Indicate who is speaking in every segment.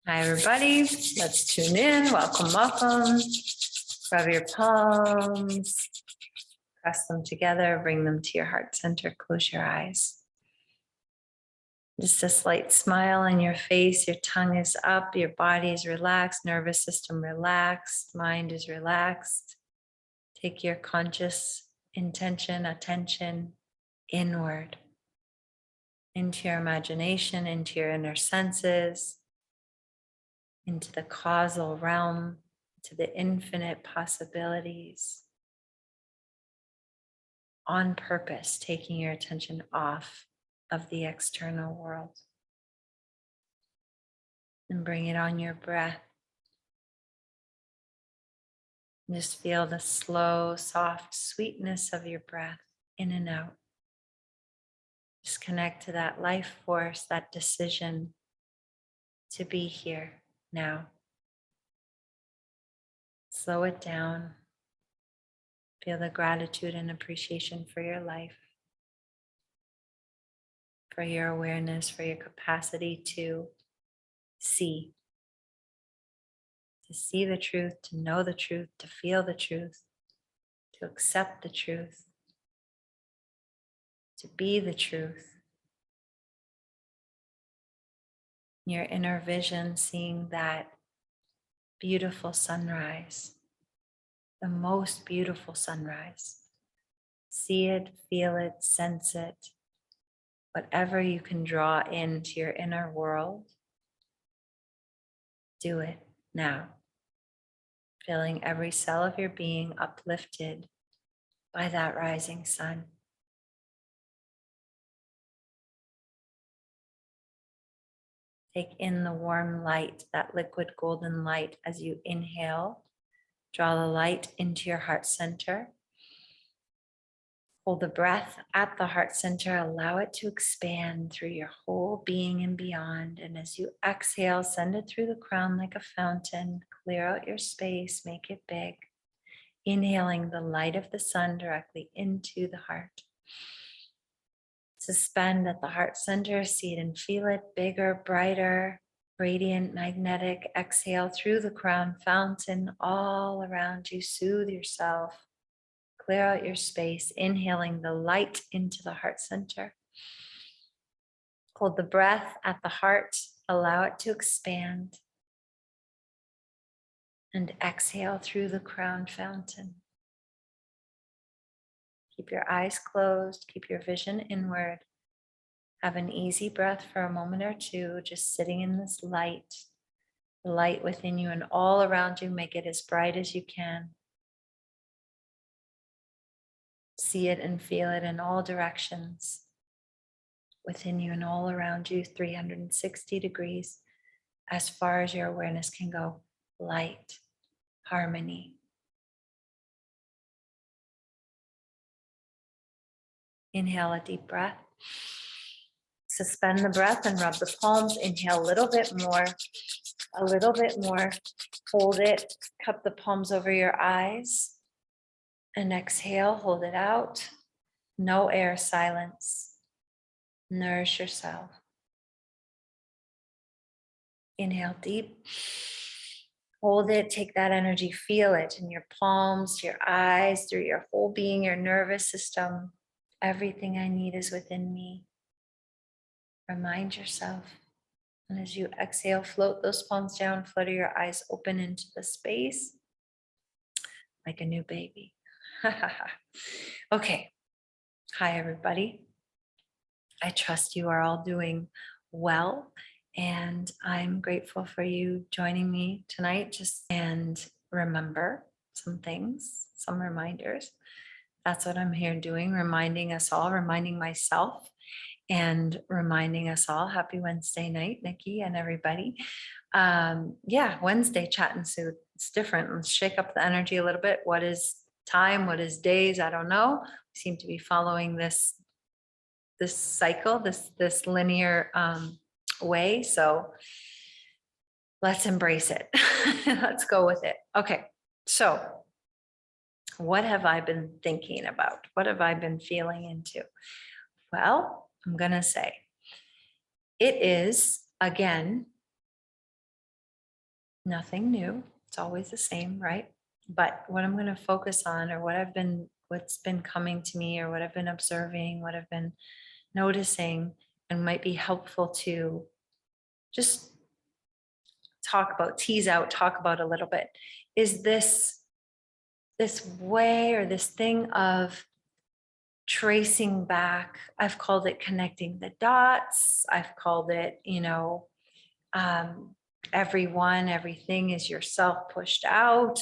Speaker 1: Hi, everybody. Let's tune in. Welcome, welcome. Rub your palms, press them together, bring them to your heart center, close your eyes. Just a slight smile on your face, your tongue is up, your body is relaxed, nervous system relaxed, mind is relaxed. Take your conscious intention, attention inward, into your imagination, into your inner senses, into the causal realm, to the infinite possibilities, on purpose, taking your attention off of the external world. And bring it on your breath. Just feel the slow, soft sweetness of your breath in and out. Just connect to that life force, that decision to be here now. Slow it down. Feel the gratitude and appreciation for your life, for your awareness, for your capacity to see the truth, to know the truth, to feel the truth, to accept the truth, to be the truth. Your inner vision, seeing that beautiful sunrise, the most beautiful sunrise. See it, feel it, sense it. Whatever you can draw into your inner world, do it now. Feeling every cell of your being uplifted by that rising sun. Take in the warm light, that liquid golden light as you inhale. Draw the light into your heart center. Hold the breath at the heart center. Allow it to expand through your whole being and beyond. And as you exhale, send it through the crown like a fountain. Clear out your space, make it big. Inhaling the light of the sun directly into the heart. Suspend at the heart center, see it and feel it, bigger, brighter, radiant, magnetic. Exhale through the crown fountain all around you. Soothe yourself. Clear out your space, inhaling the light into the heart center. Hold the breath at the heart, allow it to expand. And exhale through the crown fountain. Keep your eyes closed, keep your vision inward. Have an easy breath for a moment or two, just sitting in this light. The light within you and all around you, make it as bright as you can. See it and feel it in all directions. Within you and all around you, 360 degrees, as far as your awareness can go. Light, harmony. Inhale a deep breath. Suspend the breath and rub the palms. Inhale a little bit more, a little bit more. Hold it, cup the palms over your eyes. And exhale, hold it out. No air, silence. Nourish yourself. Inhale deep. Hold it, take that energy, feel it in your palms, your eyes, through your whole being, your nervous system. Everything I need is within me. Remind yourself. And as you exhale, float those palms down, flutter your eyes open into the space like a new baby. Okay. Hi, everybody. I trust you are all doing well. And I'm grateful for you joining me tonight. And remember some things, some reminders. That's what I'm here doing, reminding us all, reminding myself, and reminding us all. Happy Wednesday night, Nikki and everybody. Yeah, Wednesday chat and soothe. It's different. Let's shake up the energy a little bit. What is time? What is days? I don't know. We seem to be following this cycle, this linear way. So let's embrace it. Let's go with it. Okay. So what have I been thinking about? What have I been feeling into? Well, I'm going to say it is, again, Nothing new. It's always the same, right? But what I'm going to focus on, or what's been coming to me, or what I've been observing, what I've been noticing, and might be helpful to just talk about a little bit, is this way, or this thing of tracing back. I've called it connecting the dots. I've called it, um, everyone, everything is yourself pushed out.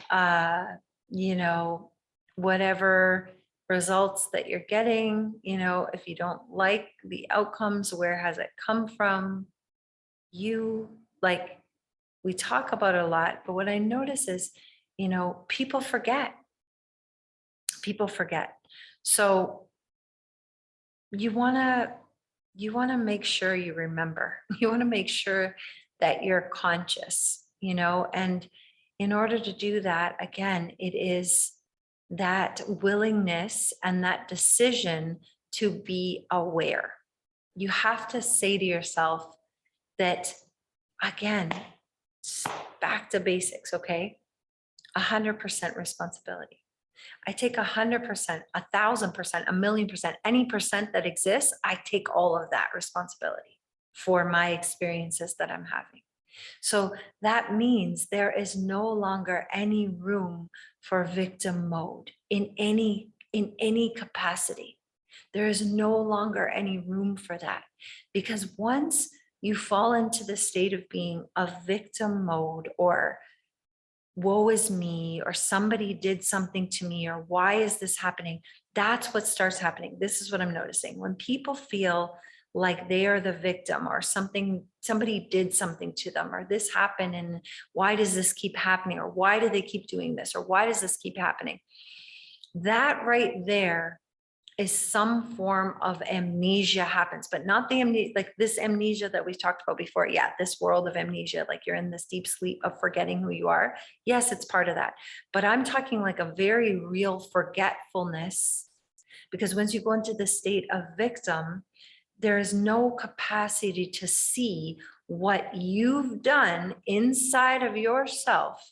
Speaker 1: Uh, you know, whatever results that you're getting, if you don't like the outcomes, where has it come from? You like, we talk about it a lot, but what I notice is, people forget. People forget. So you want to make sure you remember. You want to make sure that you're conscious, and in order to do that, again, it is that willingness and that decision to be aware. You have to say to yourself that, again, back to basics, okay? 100% responsibility. I take 100%, 1,000%, 1,000,000%, any percent that exists, I take all of that responsibility for my experiences that I'm having. So that means there is no longer any room for victim mode in any capacity. There is no longer any room for that, because once you fall into the state of being a victim mode, or woe is me, or somebody did something to me, or why is this happening? That's what starts happening. This is what I'm noticing. When people feel like they are the victim, or somebody did something to them, or this happened, and why does this keep happening? Or why do they keep doing this? Or why does this keep happening? That right there is some form of amnesia happens, but not the amnesia, like this amnesia that we've talked about before. Yeah, this world of amnesia, like you're in this deep sleep of forgetting who you are. Yes, it's part of that. But I'm talking like a very real forgetfulness, because once you go into the state of victim, there is no capacity to see what you've done inside of yourself,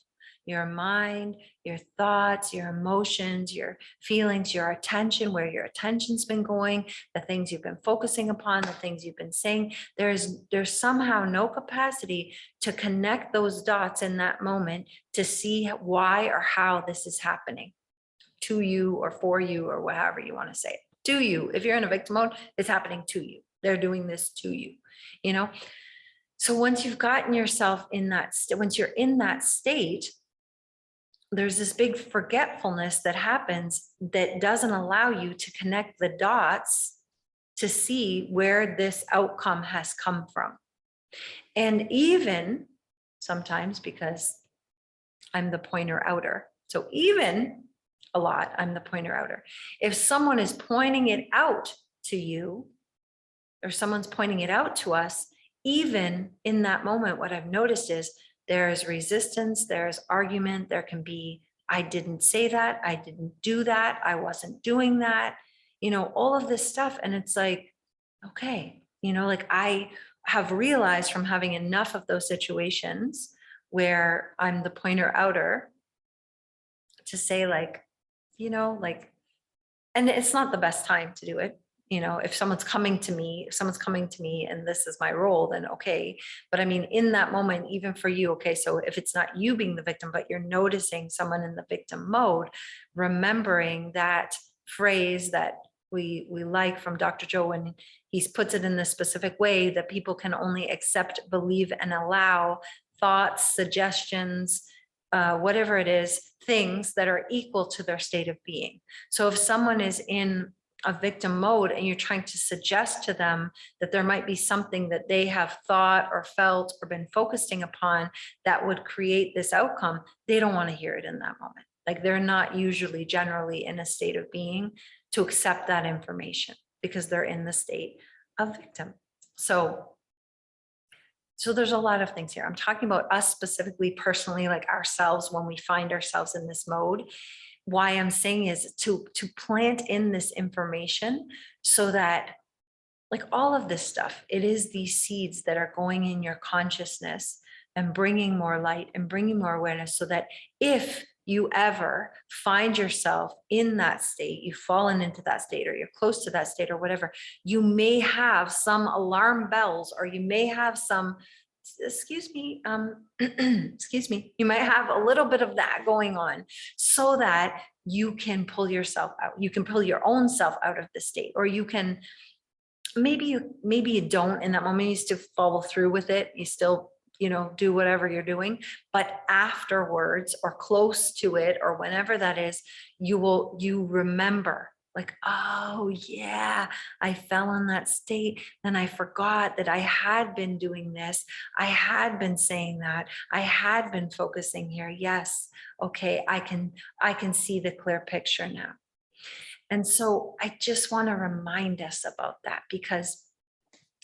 Speaker 1: your mind, your thoughts, your emotions, your feelings, your attention, where your attention's been going, the things you've been focusing upon, the things you've been saying. There's somehow no capacity to connect those dots in that moment to see why or how this is happening to you, or for you, or whatever you want to say it. To you, if you're in a victim mode, it's happening to you. They're doing this to you, So once you've gotten yourself in that, once you're in that state, there's this big forgetfulness that happens that doesn't allow you to connect the dots to see where this outcome has come from. And even sometimes, because I'm the pointer outer, so even a lot, I'm the pointer outer. If someone is pointing it out to you, or someone's pointing it out to us, even in that moment, what I've noticed is there's resistance, there's argument, there can be, I didn't say that, I didn't do that, I wasn't doing that, all of this stuff. And it's like, okay, like I have realized from having enough of those situations where I'm the pointer outer, to say like, and it's not the best time to do it. If someone's coming to me, and this is my role, then okay. But I mean, in that moment, even for you, okay, so if it's not you being the victim, but you're noticing someone in the victim mode, remembering that phrase that we like from Dr. Joe, when he puts it in this specific way, that people can only accept, believe, and allow thoughts, suggestions, whatever it is, things that are equal to their state of being. So if someone is in a victim mode and you're trying to suggest to them that there might be something that they have thought or felt or been focusing upon that would create this outcome, they don't want to hear it in that moment. Like they're not usually generally in a state of being to accept that information, because they're in the state of victim. So there's a lot of things here. I'm talking about us specifically, personally, like ourselves, when we find ourselves in this mode. Why I'm saying is to plant in this information, so that, like all of this stuff, it is these seeds that are going in your consciousness, and bringing more light and bringing more awareness, so that if you ever find yourself in that state, you've fallen into that state, or you're close to that state, or whatever, you may have some alarm bells, or you may have some, excuse me, excuse me, you might have a little bit of that going on, so that you can pull yourself out. You can pull your own self out of the state, or you can, maybe you don't in that moment, you still follow through with it, you still, do whatever you're doing, but afterwards, or close to it, or whenever that is, you remember, like, oh yeah, I fell in that state, and I forgot that I had been doing this, I had been saying that, I had been focusing here. Yes, okay, I can see the clear picture now. And so I just want to remind us about that, because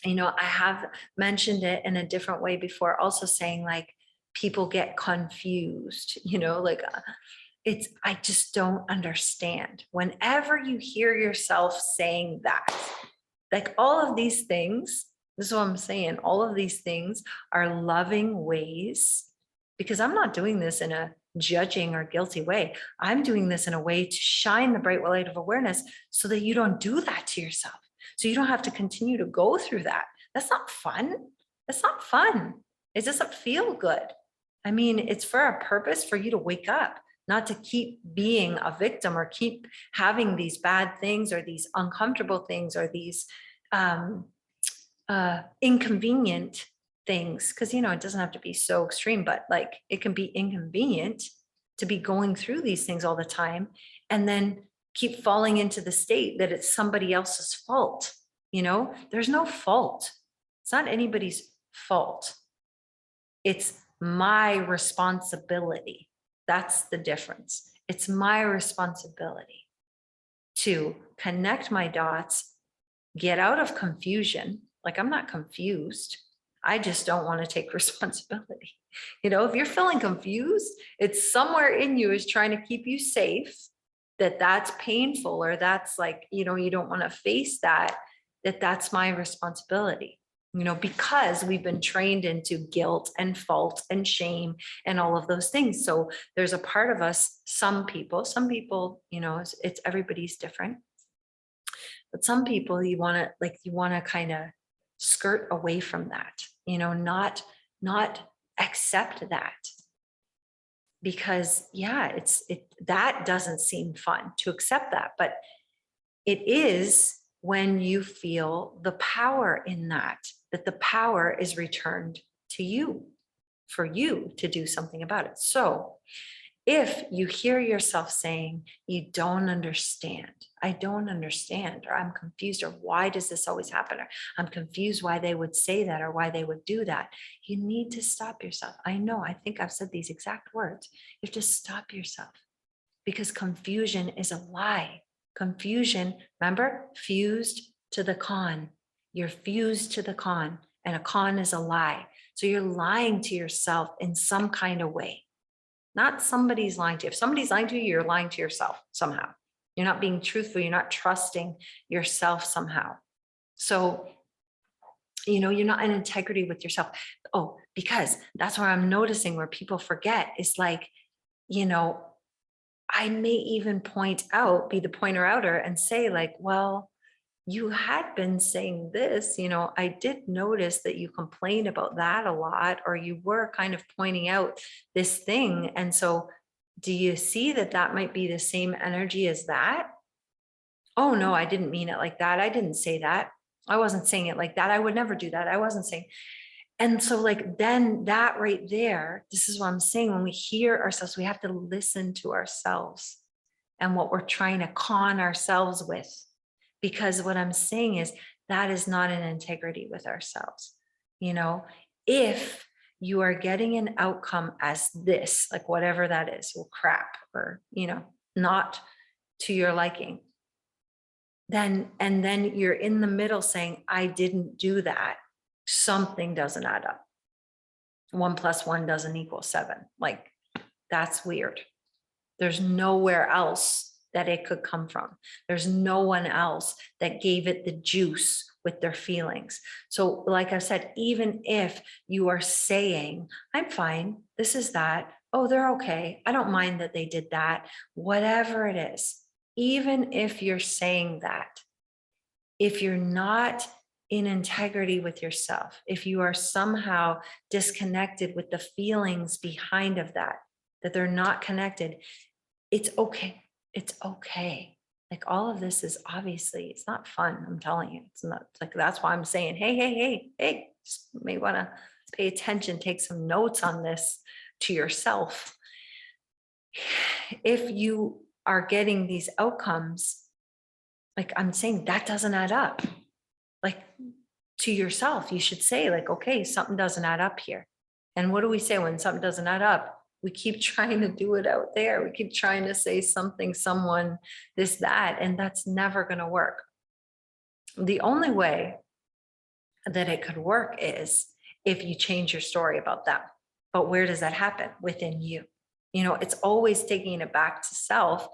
Speaker 1: I have mentioned it in a different way before, also saying, like, people get confused, like, I just don't understand. Whenever you hear yourself saying that, like, all of these things, this is what I'm saying, all of these things are loving ways, because I'm not doing this in a judging or guilty way. I'm doing this in a way to shine the bright light of awareness, so that you don't do that to yourself. So you don't have to continue to go through that. That's not fun. That's not fun. It doesn't feel good. I mean, it's for a purpose, for you to wake up, not to keep being a victim, or keep having these bad things, or these uncomfortable things, or these inconvenient things. Because, it doesn't have to be so extreme, but like, it can be inconvenient to be going through these things all the time, and then keep falling into the state that it's somebody else's fault. There's no fault. It's not anybody's fault. It's my responsibility. That's the difference. It's my responsibility to connect my dots, get out of confusion. Like, I'm not confused. I just don't want to take responsibility. If you're feeling confused, it's somewhere in you is trying to keep you safe, that's painful, or that's like, you don't want to face that's my responsibility, because we've been trained into guilt and fault and shame and all of those things. So there's a part of us, some people, it's everybody's different, but some people, you want to kind of skirt away from that, not accept that, because that doesn't seem fun to accept that, but it is when you feel the power in that the power is returned to you, for you to do something about it. So if you hear yourself saying, you don't understand, I don't understand, or I'm confused, or why does this always happen, or I'm confused why they would say that, or why they would do that, you need to stop yourself. I know, I think I've said these exact words. You have to stop yourself, because confusion is a lie. Confusion, remember, fused to the con. You're fused to the con, and a con is a lie. So you're lying to yourself in some kind of way. Not somebody's lying to you. If somebody's lying to you, you're lying to yourself somehow. You're not being truthful. You're not trusting yourself somehow. So, you're not in integrity with yourself. Oh, because that's where I'm noticing where people forget. It's like, I may even be the pointer outer and say, like, well, you had been saying this, I did notice that you complained about that a lot, or you were kind of pointing out this thing. And so do you see that might be the same energy as that? Oh, no, I didn't mean it like that. I didn't say that. I wasn't saying it like that. I would never do that. I wasn't saying. And so, like, then that right there, this is what I'm saying. When we hear ourselves, we have to listen to ourselves and what we're trying to con ourselves with. Because what I'm saying is that is not in integrity with ourselves. If you are getting an outcome as this, like whatever that is, well, crap, or, not to your liking, then you're in the middle saying, I didn't do that, something doesn't add up. 1 + 1 doesn't equal 7. Like, that's weird. There's nowhere else that it could come from. There's no one else that gave it the juice with their feelings. So like I said, even if you are saying, I'm fine, this is that, oh, they're okay, I don't mind that they did that, whatever it is, even if you're saying that, if you're not in integrity with yourself, if you are somehow disconnected with the feelings behind of that they're not connected, it's okay. It's okay. Like all of this is obviously, it's not fun. I'm telling you, it's not like, that's why I'm saying, hey, just may want to pay attention, take some notes on this to yourself. If you are getting these outcomes, like I'm saying, that doesn't add up. Like to yourself, you should say like, okay, something doesn't add up here. And what do we say when something doesn't add up? We keep trying to do it out there. We keep trying to say something, someone, this, that, and that's never going to work. The only way that it could work is if you change your story about them. But where does that happen? Within you. You know, it's always taking it back to self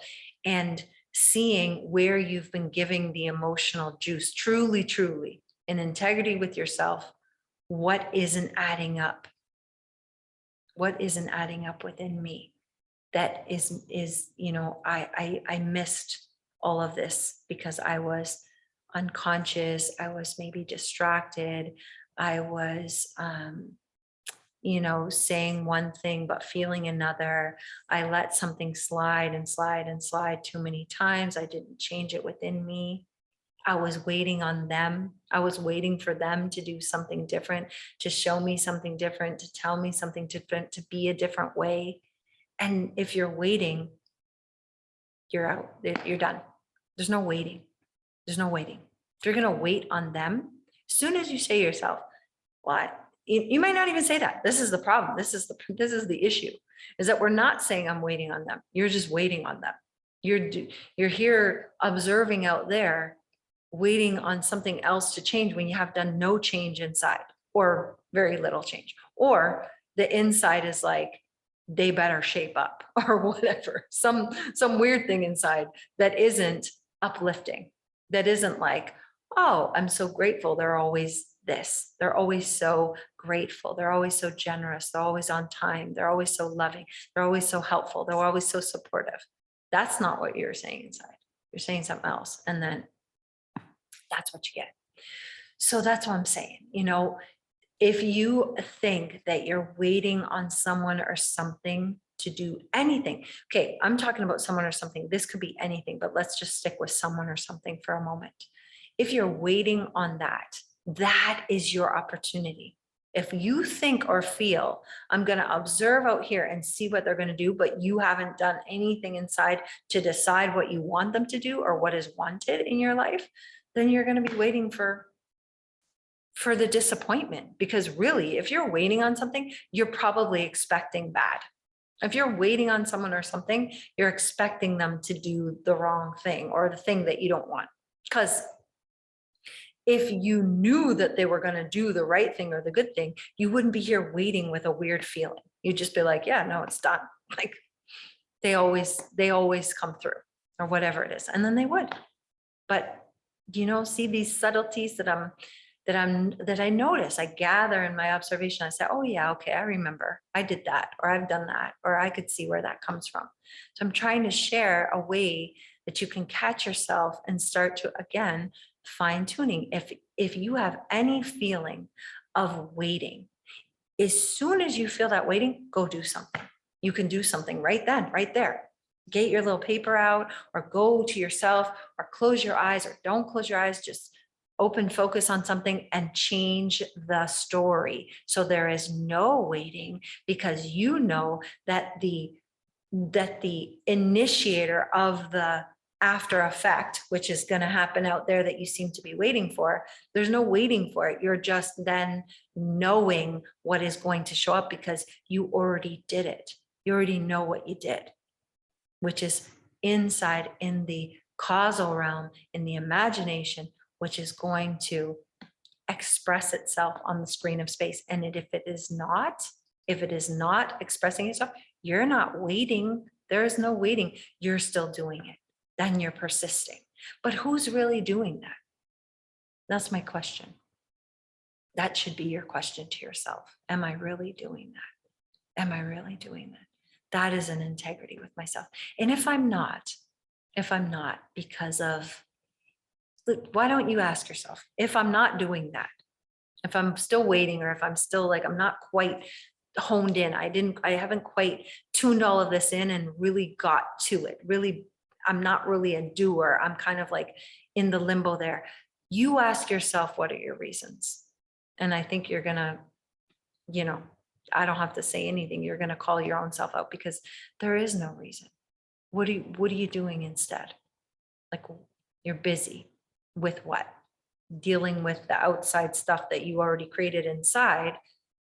Speaker 1: and seeing where you've been giving the emotional juice, truly, in integrity with yourself. What isn't adding up? What isn't adding up within me? That is, you know, I missed all of this because I was unconscious. I was maybe distracted. I was, you know, saying one thing, but feeling another. I let something slide and slide and slide too many times. I didn't change it within me. I was waiting on them. I was waiting for them to do something different, to show me something different, to tell me something different, to be a different way. And if you're waiting, you're out, you're done. There's no waiting. There's no waiting. If you're going to wait on them, as soon as you say to yourself, what? You might not even say that. This is the problem. This is the issue, is that we're not saying I'm waiting on them. You're just waiting on them. You're here observing out there, waiting on something else to change when you have done no change inside or very little change, or the inside is like, they better shape up or whatever, some weird thing inside that isn't uplifting, that isn't like, oh, I'm so grateful. They're always this. They're always so grateful. They're always so generous. They're always on time. They're always so loving. They're always so helpful. They're always so supportive. That's not what you're saying inside. You're saying something else. And then that's what you get. So that's what I'm saying. You know, if you think that you're waiting on someone or something to do anything, okay, I'm talking about someone or something. This could be anything, but let's just stick with someone or something for a moment. If you're waiting on that, that is your opportunity. If you think or feel, I'm going to observe out here and see what they're going to do, but you haven't done anything inside to decide what you want them to do or what is wanted in your life, then you're going to be waiting for the disappointment. Because really, if you're waiting on something, you're probably expecting bad. If you're waiting on someone or something, you're expecting them to do the wrong thing or the thing that you don't want. Because if you knew that they were going to do the right thing or the good thing, you wouldn't be here waiting with a weird feeling. You'd just be like, yeah, no, it's done. Like they always come through or whatever it is. And then they would. But, you know, see these subtleties that I notice, I gather in my observation. I say, oh yeah, okay, I remember I did that, or I've done that, or I could see where that comes from. So I'm trying to share a way that you can catch yourself and start to, again, fine tuning. If you have any feeling of waiting, as soon as you feel that waiting, go do something. You can do something right then, right there. Get your little paper out, or go to yourself, or close your eyes, or don't close your eyes, just open focus on something and change the story. So there is no waiting, because you know that the initiator of the after effect, which is going to happen out there that you seem to be waiting for, there's no waiting for it. You're just then knowing what is going to show up because you already did it. You already know what you did, which is inside in the causal realm, in the imagination, which is going to express itself on the screen of space. And if it is not expressing itself, you're not waiting. There is no waiting. You're still doing it. then you're persisting. But who's really doing that? That's my question. That should be your question to yourself. Am I really doing that? Am I really doing that? That is an integrity with myself. And if I'm not, because of, why don't you ask yourself, if I'm not doing that, if I'm still waiting, or if I'm still like, I'm not quite honed in, I haven't quite tuned all of this in and really got to it. Really, I'm not really a doer. I'm kind of like in the limbo there. You ask yourself, what are your reasons? And I think you're gonna, you know, I don't have to say anything. You're gonna call your own self out, because there is no reason. What are you doing instead? Like, you're busy with what? Dealing with the outside stuff that you already created inside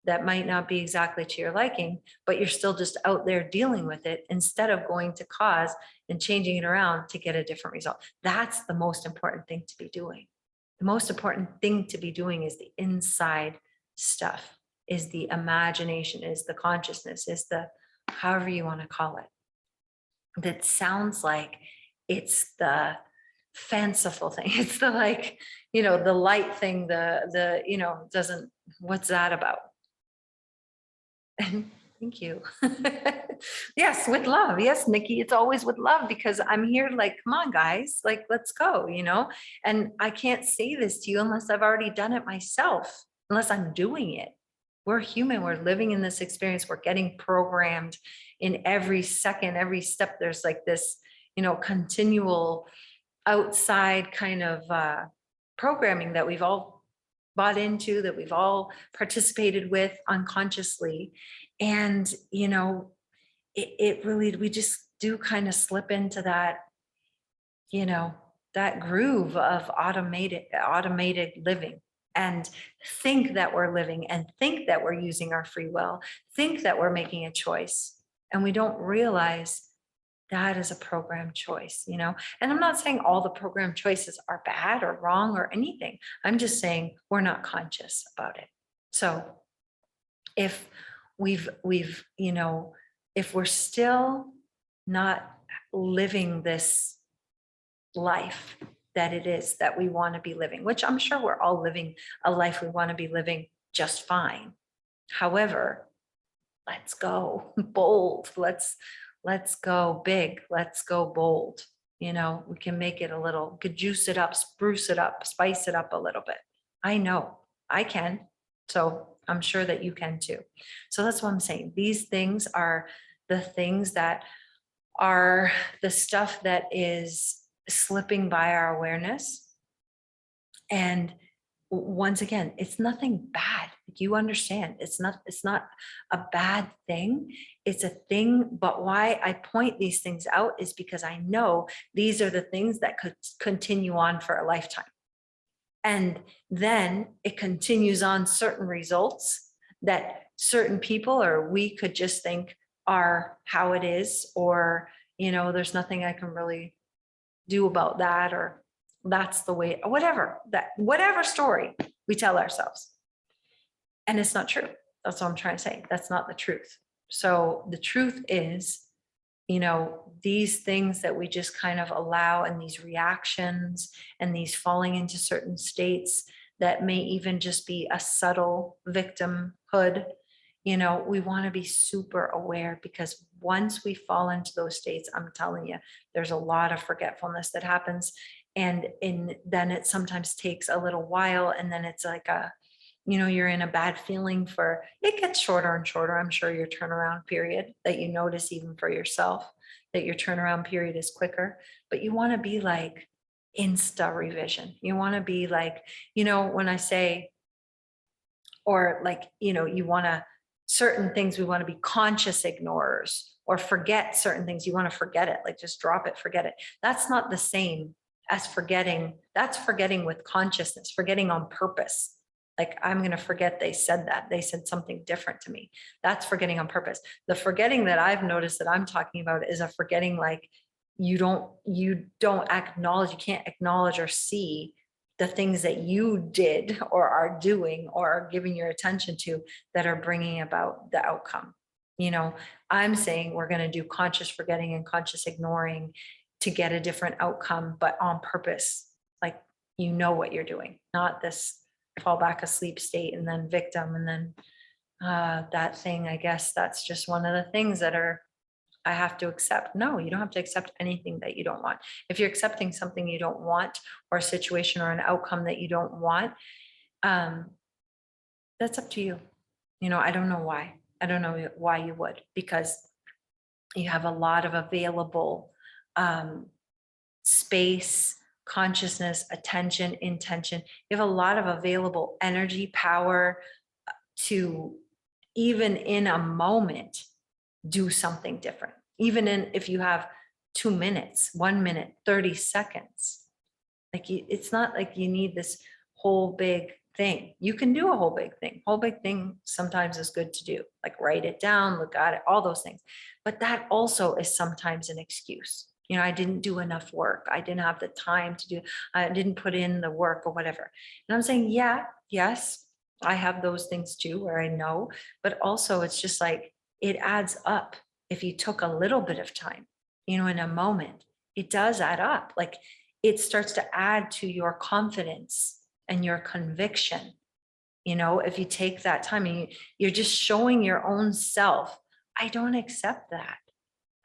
Speaker 1: that might not be exactly to your liking, but you're still just out there dealing with it instead of going to cause and changing it around to get a different result. That's the most important thing to be doing. The most important thing to be doing is the inside stuff, is the imagination, is the consciousness, is the, however you want to call it. That sounds like it's the fanciful thing. It's the, like, the light thing, the doesn't, what's that about? Thank you. Yes, with love. Yes, Nikki, it's always with love, because I'm here like, come on, guys, like, let's go, and I can't say this to you unless I've already done it myself, unless I'm doing it. We're human. We're living in this experience. We're getting programmed in every second, every step. There's like this, continual outside kind of programming that we've all bought into, that we've all participated with unconsciously. And, it really, we just do kind of slip into that, that groove of automated living, and think that we're living, and think that we're using our free will, think that we're making a choice. And we don't realize that is a programmed choice, and I'm not saying all the programmed choices are bad or wrong or anything. I'm just saying we're not conscious about it. So if we've, if we're still not living this life that it is that we want to be living, which I'm sure we're all living a life we want to be living just fine. However, let's go bold. Let's go big. Let's go bold. We can make it a little, could juice it up, spruce it up, spice it up a little bit. I know I can. So I'm sure that you can too. So that's what I'm saying. These things are the things that are the stuff that is slipping by our awareness. And once again, it's nothing bad. You understand, it's not a bad thing. It's a thing. But why I point these things out is because I know these are the things that could continue on for a lifetime. And then it continues on certain results that certain people or we could just think are how it is, or, there's nothing I can really do about that, or that's the way, whatever story we tell ourselves. And it's not true. That's what I'm trying to say. That's not the truth. So the truth is, these things that we just kind of allow, and these reactions and these falling into certain states that may even just be a subtle victimhood, we want to be super aware, because once we fall into those states, I'm telling you, there's a lot of forgetfulness that happens. And then it sometimes takes a little while, and then it's like you're in a bad feeling for, it gets shorter and shorter. I'm sure your turnaround period that you notice even for yourself, that your turnaround period is quicker, but you want to be like insta revision. You want to be like, when I say, or like, you want to, certain things we want to be conscious ignorers, or forget certain things. You want to forget it, like just drop it, forget it. That's not the same as forgetting. That's forgetting with consciousness, forgetting on purpose. Like, I'm going to forget they said that. They said something different to me. That's forgetting on purpose. The forgetting that I've noticed that I'm talking about is a forgetting like you don't acknowledge, you can't acknowledge or see the things that you did or are doing or are giving your attention to that are bringing about the outcome. I'm saying we're going to do conscious forgetting and conscious ignoring to get a different outcome, but on purpose. Like, you know what you're doing, not this fall back asleep state and then victim. And then that thing, I guess that's just one of the things that I have to accept. No, you don't have to accept anything that you don't want. If you're accepting something you don't want, or a situation or an outcome that you don't want, that's up to you. I don't know why. I don't know why you would, because you have a lot of available space, consciousness, attention, intention. You have a lot of available energy, power to, even in a moment, do something different. Even if you have 2 minutes, 1 minute, 30 seconds, it's not like you need this whole big thing. You can do a whole big thing. Whole big thing sometimes is good to do, like write it down, look at it, all those things. But that also is sometimes an excuse. I didn't do enough work. I didn't have the time to do, I didn't put in the work or whatever. And I'm saying, yeah, yes, I have those things too, where I know, but also it's just like, it adds up. If you took a little bit of time, in a moment, it does add up. Like, it starts to add to your confidence and your conviction. If you take that time and you're just showing your own self, I don't accept that.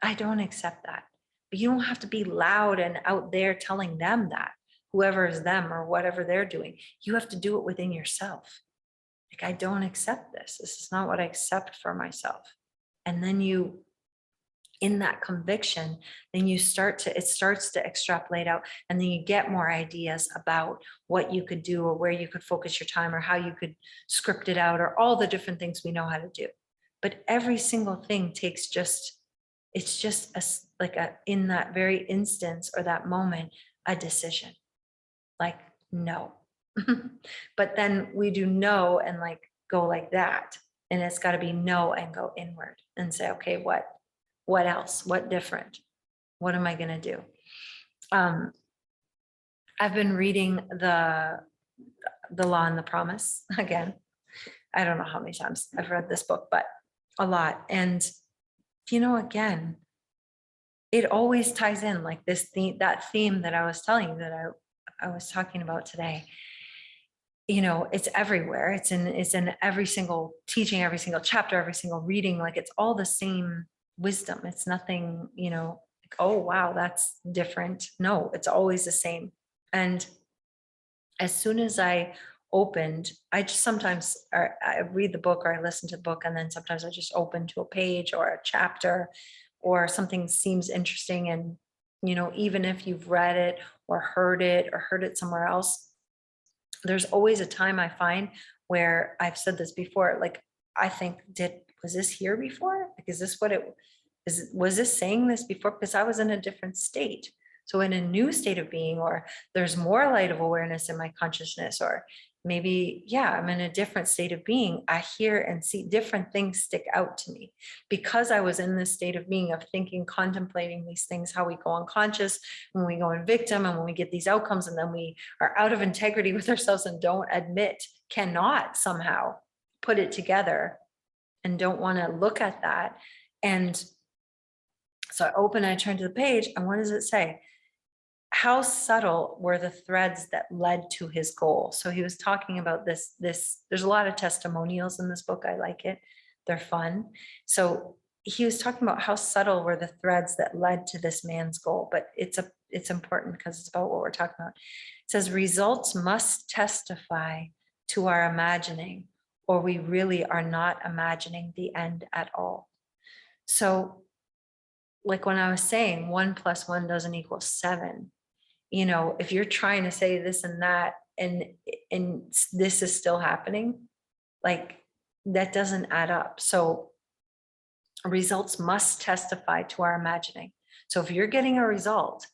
Speaker 1: I don't accept that. But you don't have to be loud and out there telling them that, whoever is them or whatever they're doing. You have to do it within yourself. Like, I don't accept this. This is not what I accept for myself. And then in that conviction, then it starts to extrapolate out, and then you get more ideas about what you could do, or where you could focus your time, or how you could script it out, or all the different things we know how to do. But every single thing takes it's just in that very instance or that moment, a decision. Like, no. But then we do no and go like that. And it's got to be no and go inward and say, okay, what else? What different? What am I going to do? I've been reading the Law and the Promise again. I don't know how many times I've read this book, but a lot. And again, it always ties in, like this theme, that theme that I was telling you that I was talking about today. It's everywhere. It's in every single teaching, every single chapter, every single reading. Like, it's all the same wisdom. It's nothing, like, oh, wow, that's different. No, it's always the same. And as soon as I opened, I just sometimes I read the book, or I listen to the book, and then sometimes I just open to a page or a chapter, or something seems interesting. And, even if you've read it or heard it somewhere else, there's always a time I find where I've said this before, like, I think, was this here before? Like, is this what it is? Was this saying this before? Because I was in a different state. So in a new state of being, or there's more light of awareness in my consciousness, or maybe, yeah, I'm in a different state of being. I hear and see different things stick out to me, because I was in this state of being, of thinking, contemplating these things, how we go unconscious when we go in victim, and when we get these outcomes, and then we are out of integrity with ourselves and don't admit, cannot somehow put it together, and don't want to look at that. And so I open, I turn to the page, and what does it say? How subtle were the threads that led to his goal? So he was talking about this, there's a lot of testimonials in this book. I like it. They're fun. So he was talking about how subtle were the threads that led to this man's goal, but it's important because it's about what we're talking about. It says, results must testify to our imagining, or we really are not imagining the end at all. So, like, when I was saying 1 + 1 doesn't equal 7, if you're trying to say this and that, and this is still happening, like, that doesn't add up. So results must testify to our imagining. So if you're getting a result,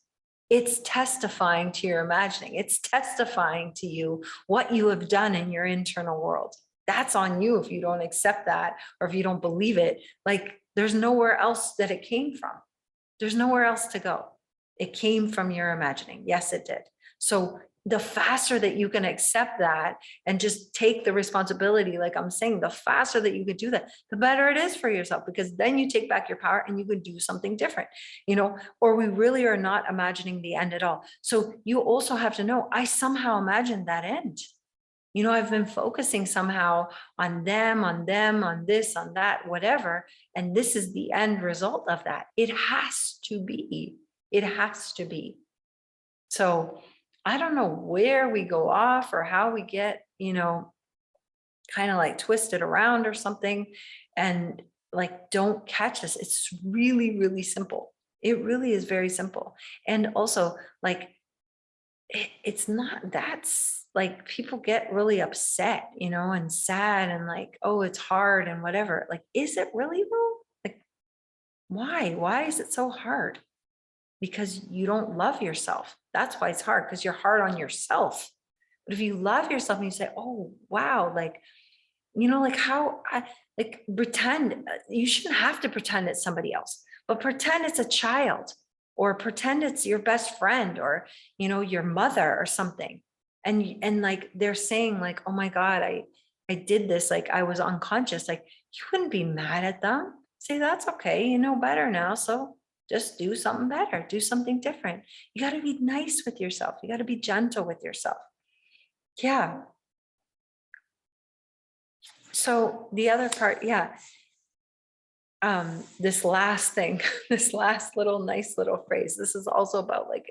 Speaker 1: it's testifying to your imagining. It's testifying to you what you have done in your internal world. That's on you if you don't accept that, or if you don't believe it. Like, there's nowhere else that it came from. There's nowhere else to go. It came from your imagining. Yes, it did. So the faster that you can accept that and just take the responsibility, like I'm saying, the faster that you can do that, the better it is for yourself, because then you take back your power and you can do something different, or we really are not imagining the end at all. So you also have to know, I somehow imagined that end. I've been focusing somehow on them, on this, on that, whatever. And this is the end result of that. It has to be. It has to be. So I don't know where we go off or how we get, kind of like twisted around or something. And like, don't catch us. It's really, really simple. It really is very simple. And also, like, it's not, that's like, people get really upset, and sad and like, oh, it's hard and whatever. Like, is it really though? Like, why is it so hard? Because you don't love yourself. That's why it's hard, because you're hard on yourself. But if you love yourself and you say, oh, wow, like, like how like pretend, you shouldn't have to pretend it's somebody else, but pretend it's a child, or pretend it's your best friend, or, your mother or something. And like, they're saying like, oh my God, I did this, like I was unconscious. Like, you wouldn't be mad at them. Say, that's okay. You know better now. So just do something better, do something different. You got to be nice with yourself. You got to be gentle with yourself. Yeah. So the other part, yeah, this last thing, this last little nice little phrase, this is also about like,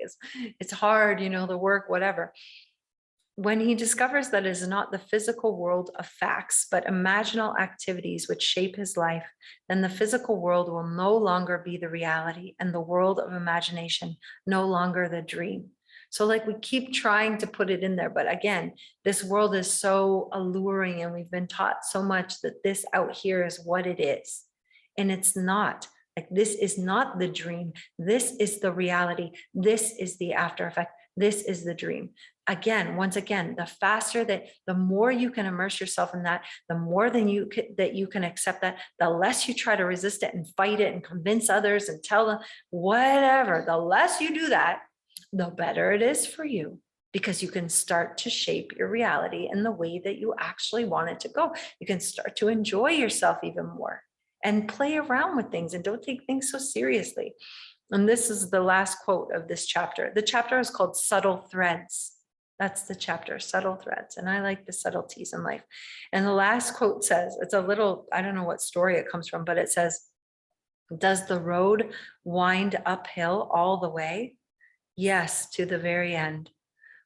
Speaker 1: it's hard, the work, whatever. When he discovers that it is not the physical world of facts, but imaginal activities which shape his life, then the physical world will no longer be the reality, and the world of imagination no longer the dream. So like, we keep trying to put it in there, but again, this world is so alluring, and we've been taught so much that this out here is what it is. And it's not. Like, this is not the dream. This is the reality. This is the after effect. This is the dream. Again, once again, the more you can immerse yourself in that, the more that you can accept that, the less you try to resist it and fight it and convince others and tell them whatever, the less you do that, the better it is for you, because you can start to shape your reality in the way that you actually want it to go. You can start to enjoy yourself even more and play around with things, and don't take things so seriously. And this is the last quote of this chapter. The chapter is called Subtle Threads. That's the chapter, Subtle Threads. And I like the subtleties in life. And the last quote says, it's a little, I don't know what story it comes from, but it says, does the road wind uphill all the way? Yes, to the very end.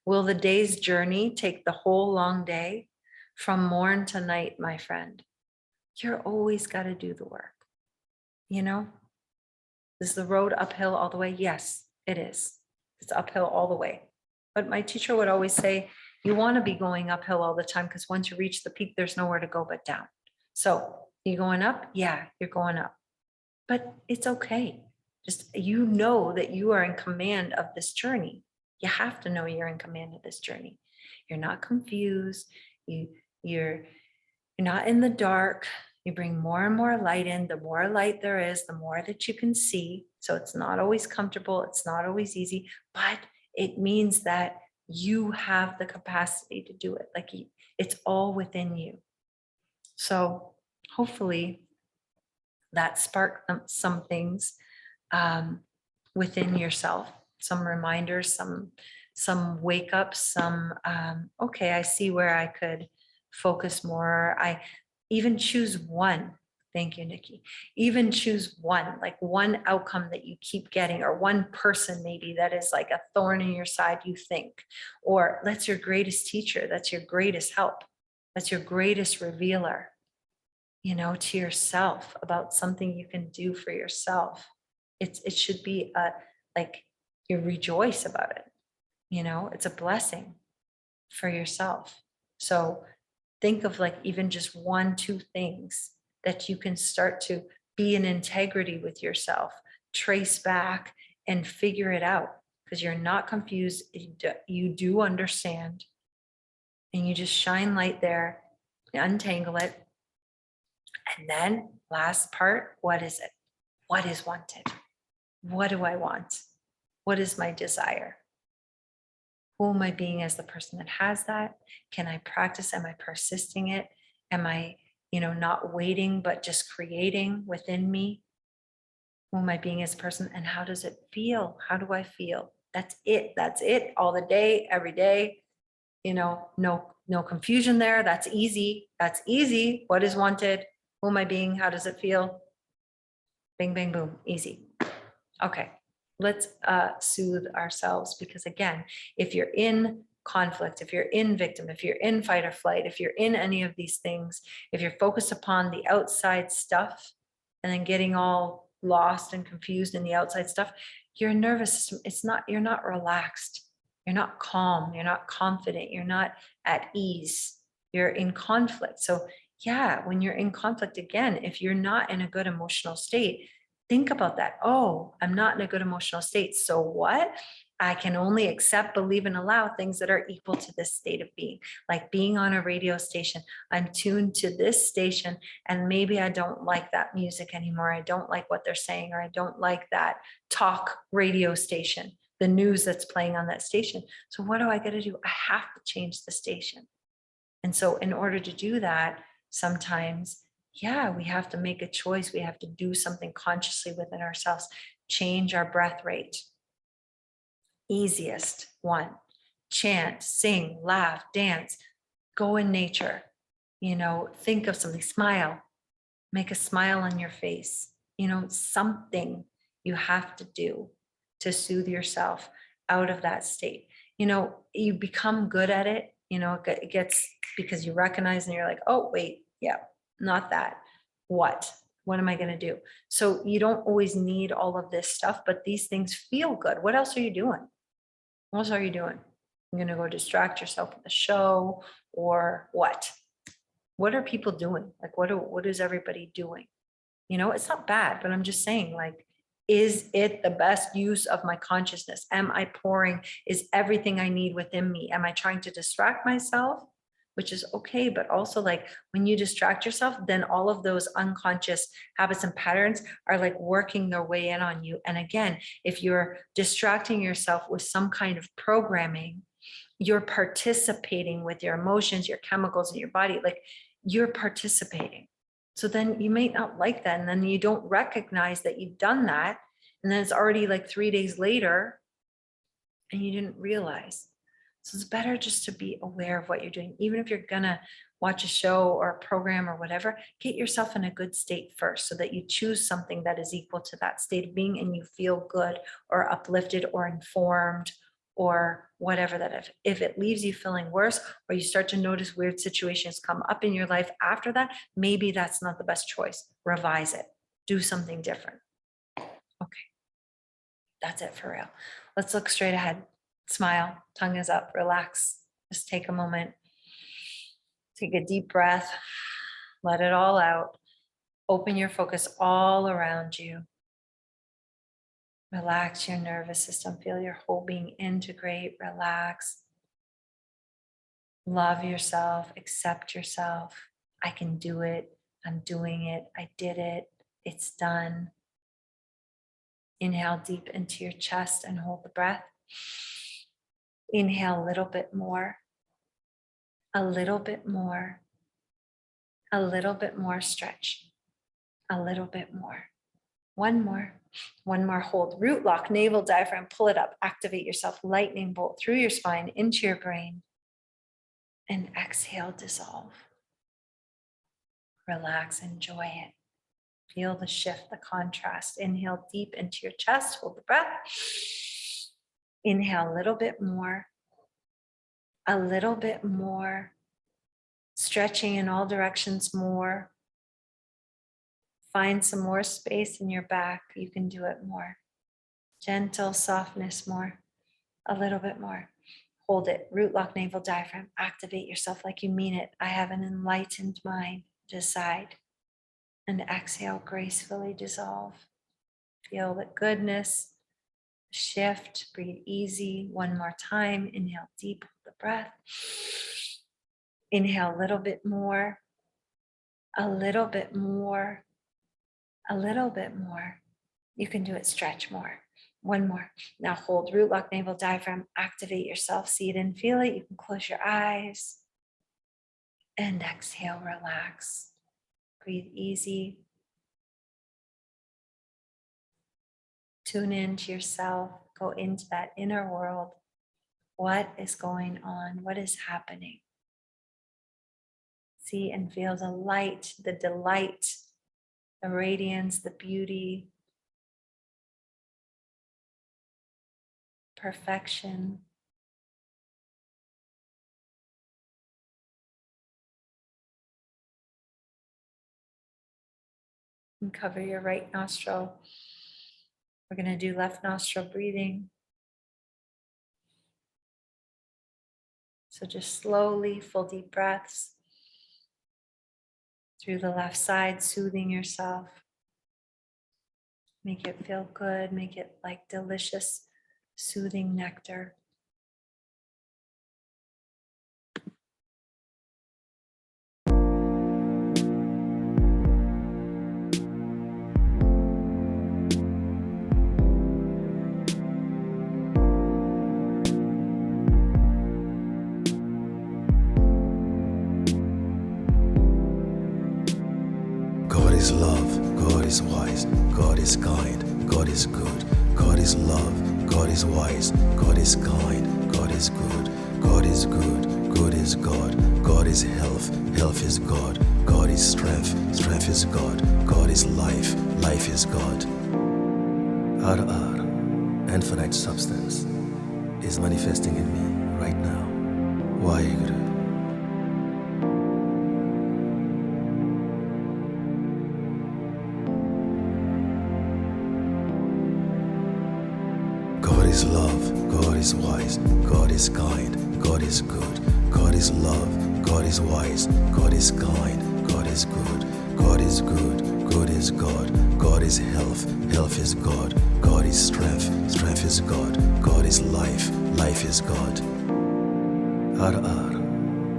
Speaker 1: Will the day's journey take the whole long day? From morn to night, my friend. You're always got to do the work. Is the road uphill all the way? Yes, it is. It's uphill all the way. But my teacher would always say, you want to be going uphill all the time, because once you reach the peak, there's nowhere to go but down. So you going up? Yeah, you're going up. But it's okay. Just, that you are in command of this journey. You have to know you're in command of this journey. You're not confused. You're not in the dark. You bring more and more light in. The more light there is, the more that you can see. So it's not always comfortable. It's not always easy, but it means that you have the capacity to do it. Like, it's all within you. So hopefully that sparked some things within yourself, some reminders, some wake ups, some, okay, I see where I could focus more. I even choose one. Thank you, Nikki. Even choose one, like one outcome that you keep getting, or one person maybe that is like a thorn in your side, you think, or that's your greatest teacher. That's your greatest help. That's your greatest revealer, to yourself about something you can do for yourself. It should be like, you rejoice about it. It's a blessing for yourself. So think of like even just 1-2 things that you can start to be in integrity with yourself, trace back and figure it out, because you're not confused. You do understand, and you just shine light there, untangle it. And then last part, what is it? What is wanted? What do I want? What is my desire? Who am I being as the person that has that? Can I practice? Am I persisting it? Am I, not waiting, but just creating within me? Who am I being as a person? And how does it feel? How do I feel? That's it. That's it. All the day, every day. No confusion there. That's easy. That's easy. What is wanted? Who am I being? How does it feel? Bing, bang, boom. Easy. Okay. Let's soothe ourselves, because again, if you're in conflict, if you're in victim, if you're in fight or flight, if you're in any of these things, if you're focused upon the outside stuff and then getting all lost and confused in the outside stuff, your nervous system, you're not relaxed. You're not calm. You're not confident. You're not at ease. You're in conflict. So yeah, when you're in conflict, again, if you're not in a good emotional state, think about that. Oh, I'm not in a good emotional state. So what? I can only accept, believe, and allow things that are equal to this state of being, like being on a radio station. I'm tuned to this station, and maybe I don't like that music anymore. I don't like what they're saying, or I don't like that talk radio station, the news that's playing on that station. So what do I got to do? I have to change the station. And so in order to do that, sometimes, yeah, we have to make a choice. We have to do something consciously within ourselves, change our breath rate. Easiest one, chant, sing, laugh, dance, go in nature, think of something, smile, make a smile on your face, something you have to do to soothe yourself out of that state. You become good at it, it gets, because you recognize and you're like, oh, wait, yeah, not that. What am I going to do? So you don't always need all of this stuff, but these things feel good. What else are you doing? What else are you doing? You're going to go distract yourself with a show, or what? What are people doing? Like, what is everybody doing? It's not bad, but I'm just saying, like, is it the best use of my consciousness? Am I pouring? Is everything I need within me? Am I trying to distract myself? Which is okay, but also, like, when you distract yourself, then all of those unconscious habits and patterns are like working their way in on you. And again, if you're distracting yourself with some kind of programming, you're participating with your emotions, your chemicals in your body, like, you're participating. So then you may not like that. And then you don't recognize that you've done that. And then it's already like 3 days later and you didn't realize. So it's better just to be aware of what you're doing. Even if you're gonna watch a show or a program or whatever, get yourself in a good state first, so that you choose something that is equal to that state of being and you feel good or uplifted or informed or whatever. That if it leaves you feeling worse, or you start to notice weird situations come up in your life after that, maybe that's not the best choice. Revise it. Do something different. Okay. That's it for real. Let's look straight ahead. Smile, tongue is up, relax. Just take a moment. Take a deep breath. Let it all out. Open your focus all around you. Relax your nervous system. Feel your whole being integrate, relax. Love yourself, accept yourself. I can do it. I'm doing it. I did it. It's done. Inhale deep into your chest and hold the breath. Inhale a little bit more, a little bit more, a little bit more stretch, a little bit more. One more hold. Root lock, navel, diaphragm, pull it up, activate yourself, lightning bolt through your spine into your brain, and exhale, dissolve. Relax, enjoy it. Feel the shift, the contrast. Inhale deep into your chest, hold the breath. Inhale a little bit more, a little bit more, stretching in all directions more. Find some more space in your back. You can do it more. Gentle softness more, a little bit more. Hold it, root lock, navel, diaphragm. Activate yourself like you mean it. I have an enlightened mind. Decide. And exhale, gracefully dissolve. Feel the goodness, shift, breathe easy. One more time. Inhale deep, hold the breath. Inhale a little bit more, a little bit more, a little bit more. You can do it, stretch more. One more. Now hold root, lock, navel, diaphragm, activate yourself, see it and feel it. You can close your eyes and exhale, relax. Breathe easy. Tune into yourself, go into that inner world. What is going on? What is happening? See and feel the light, the delight, the radiance, the beauty, perfection. And cover your right nostril. We're going to do left nostril breathing. So just slowly, full deep breaths through the left side, soothing yourself. Make it feel good, make it like delicious, soothing nectar.
Speaker 2: God is love, God is wise, God is kind, God is good, God is love, God is wise, God is kind, God is good, God is good, good is God, God is health, health is God, God is strength, strength is God, God is life, life is God. Ar, infinite substance, is manifesting in me right now. Waheguru. God is love, God is wise, God is kind, God is good, God is love, God is wise, God is kind, God is good, God is good, good is God, God is health, health is God, God is strength, strength is God, God is life, life is God. Ar,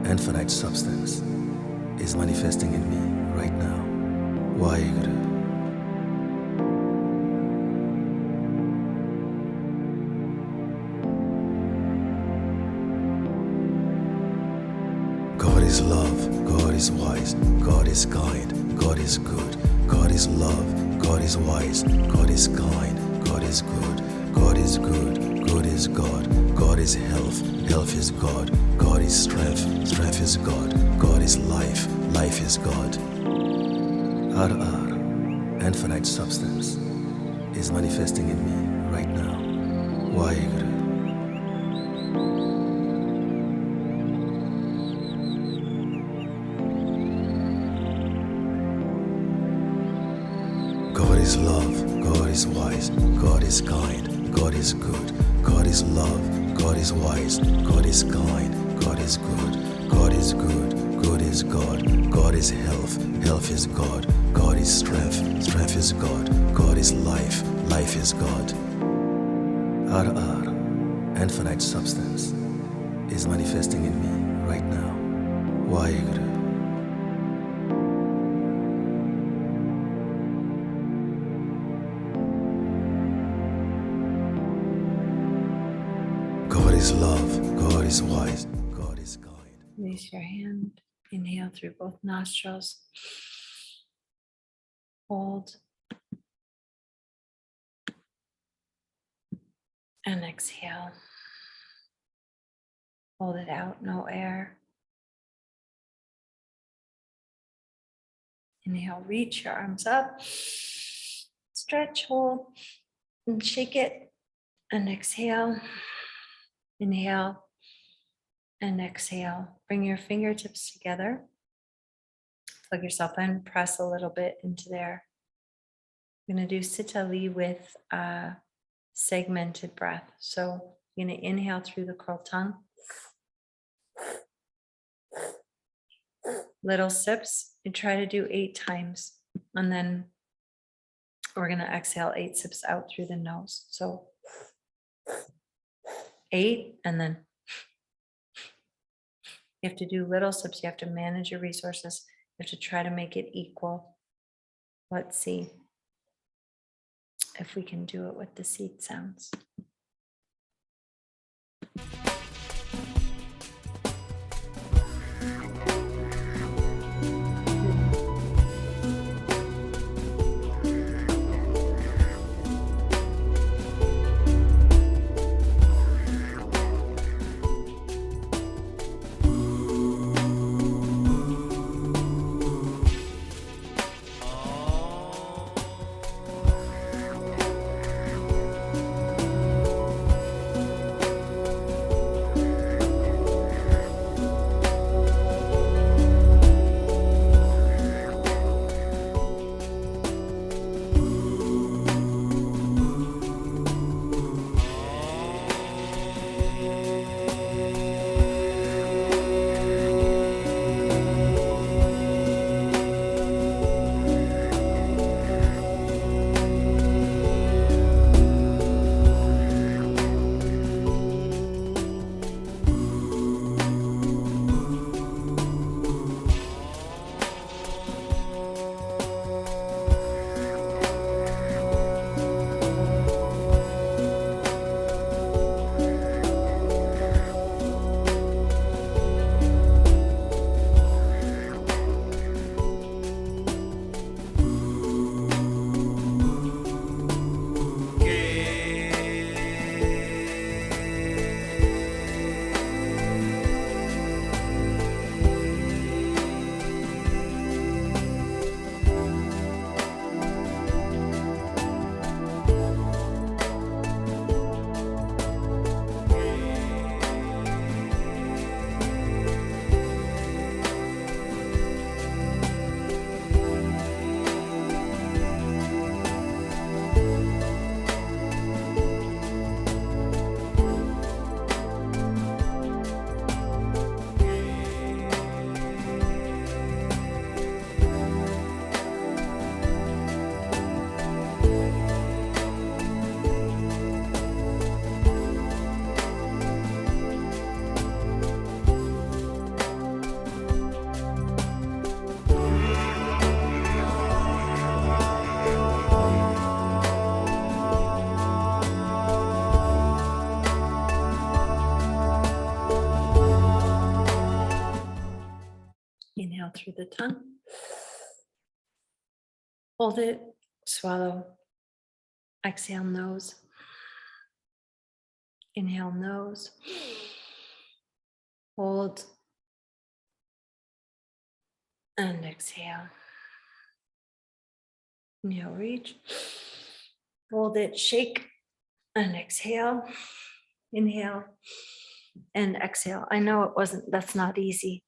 Speaker 2: infinite substance, is manifesting in me right now. Waheguru. God is love, God is wise, God is kind, God is good, God is love, God is wise, God is kind, God is good, God is good, good is God, God is health, health is God, God is strength, strength is God, God is life, life is God. Ar, infinite substance, is manifesting in me right now. Waheguru. God is love, God is wise, God is kind, God is good, God is love, God is wise, God is kind, God is good, God is good, good is God, God is health, health is God, God is strength, strength is God, God is life, life is God. Ar, infinite substance, is manifesting in me right now. Waheguru. God is love, God is wise, God is kind.
Speaker 1: Release your hand. Inhale through both nostrils. Hold. And exhale. Hold it out, no air. Inhale, reach your arms up. Stretch, hold, and shake it. And exhale. Inhale and exhale. Bring your fingertips together. Plug yourself in, press a little bit into there. I'm going to do Sitali with a segmented breath. So you're going to inhale through the curl tongue. Little sips. You try to do 8 times. And then we're going to exhale 8 sips out through the nose. So 8, and then you have to do little sips. You have to manage your resources. You have to try to make it equal. Let's see. if we can do it with the seed sounds. Inhale through the tongue. Hold it, swallow. Exhale, nose. Inhale, nose. Hold. And exhale. Inhale, reach. Hold it, shake. And exhale. Inhale. And exhale. I know that's not easy.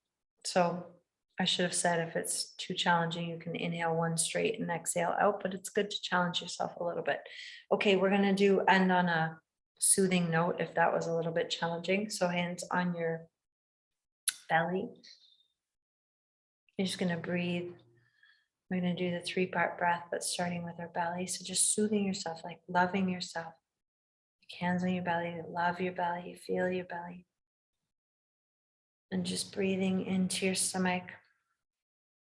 Speaker 1: So I should have said if it's too challenging, you can inhale one straight and exhale out, but it's good to challenge yourself a little bit. Okay, we're going to end on a soothing note if that was a little bit challenging. So hands on your belly. You're just going to breathe. We're going to do the 3-part breath, but starting with our belly. So just soothing yourself, like loving yourself. Hands on your belly, love your belly, feel your belly. And just breathing into your stomach,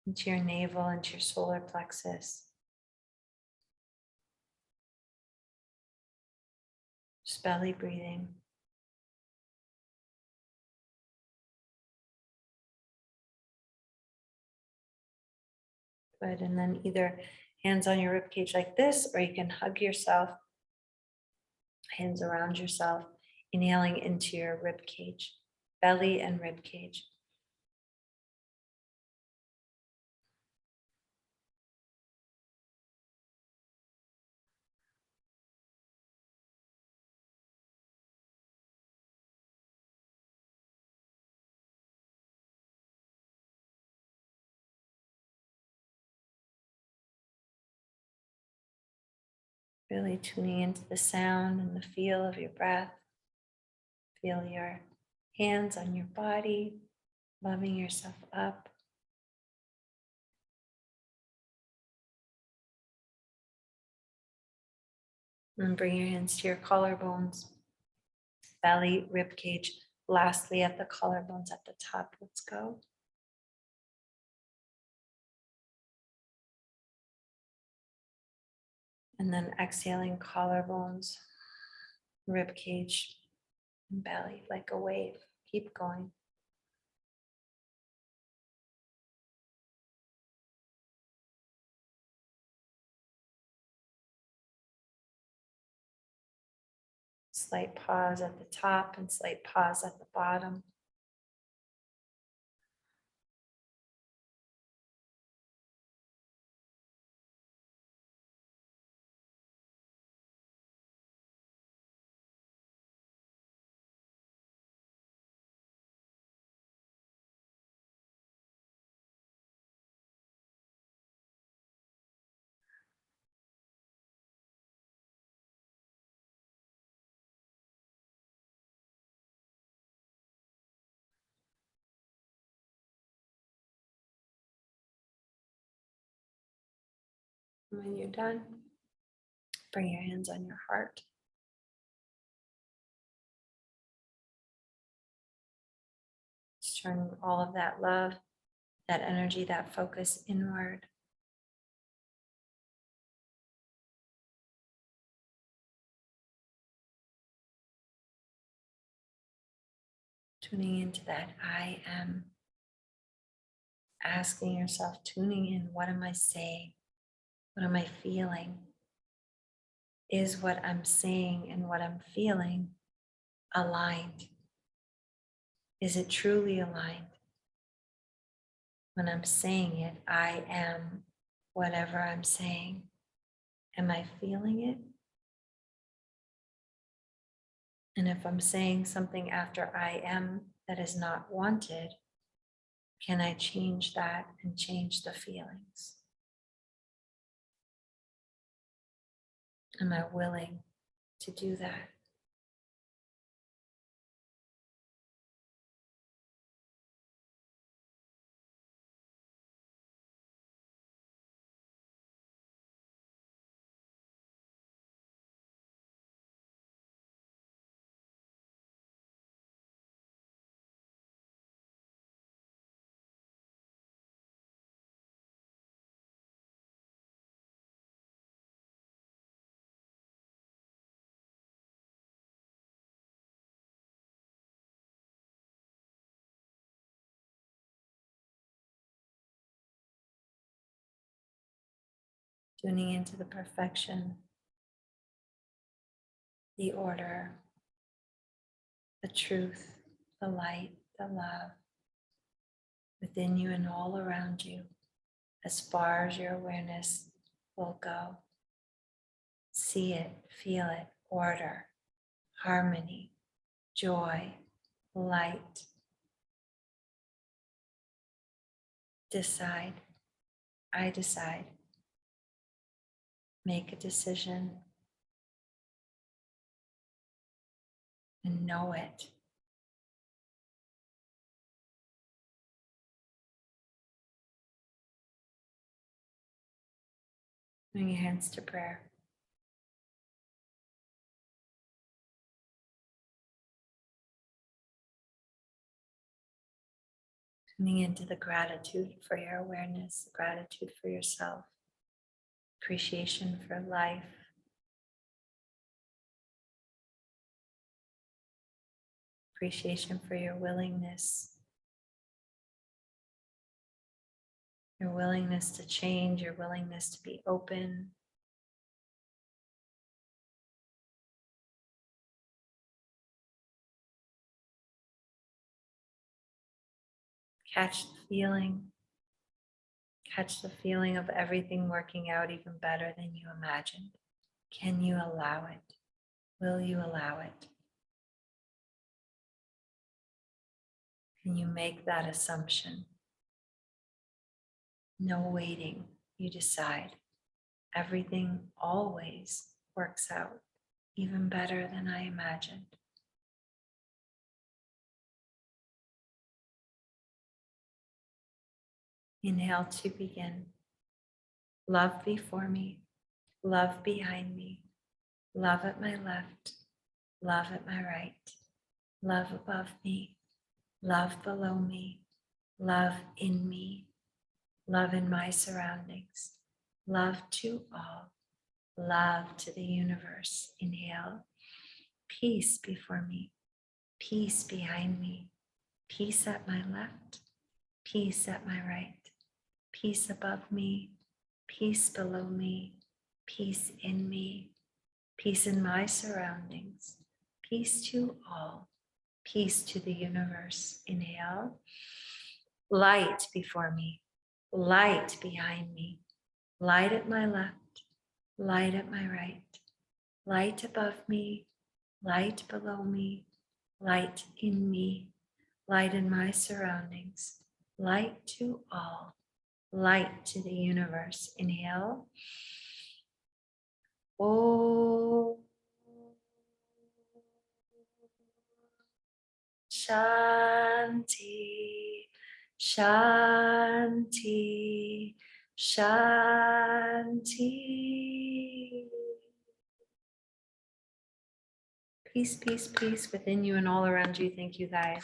Speaker 1: into your navel, into your solar plexus. Just belly breathing. Good, and then either hands on your rib cage like this, or you can hug yourself, hands around yourself, inhaling into your rib cage, belly and rib cage. Really tuning into the sound and the feel of your breath. Feel your hands on your body, loving yourself up. And bring your hands to your collarbones, belly, rib cage. Lastly, at the collarbones at the top. Let's go. And then exhaling collarbones, rib cage, and belly like a wave. Keep going. Slight pause at the top and slight pause at the bottom. When you're done, bring your hands on your heart. Just turn all of that love, that energy, that focus inward. Tuning into that I am. Asking yourself, tuning in, what am I saying? What am I feeling? Is what I'm saying and what I'm feeling aligned? Is it truly aligned? When I'm saying it, I am whatever I'm saying. Am I feeling it? And if I'm saying something after I am that is not wanted, can I change that and change the feelings? Am I willing to do that? Tuning into the perfection, the order, the truth, the light, the love within you and all around you, as far as your awareness will go. See it, feel it, order, harmony, joy, light. Decide. I decide. Make a decision and know it. Bring your hands to prayer. Tuning into the gratitude for your awareness, gratitude for yourself, appreciation for life, appreciation for your willingness to change, your willingness to be open. Catch the feeling of everything working out even better than you imagined. Can you allow it? Will you allow it? Can you make that assumption? No waiting, you decide. Everything always works out even better than I imagined. Inhale to begin. Love before me, love behind me, love at my left, love at my right, love above me, love below me, love in me, love in my surroundings, love to all, love to the universe. Inhale, peace before me, peace behind me, peace at my left, peace at my right, peace above me, peace below me, peace in me, peace in my surroundings, peace to all, peace to the universe. Inhale, light before me, light behind me, light at my left, light at my right, light above me, light below me, light in me, light in my surroundings, light to all, light to the universe. Inhale. Om Shanti, Shanti, Shanti. Peace, peace, peace within you and all around you. Thank you, guys.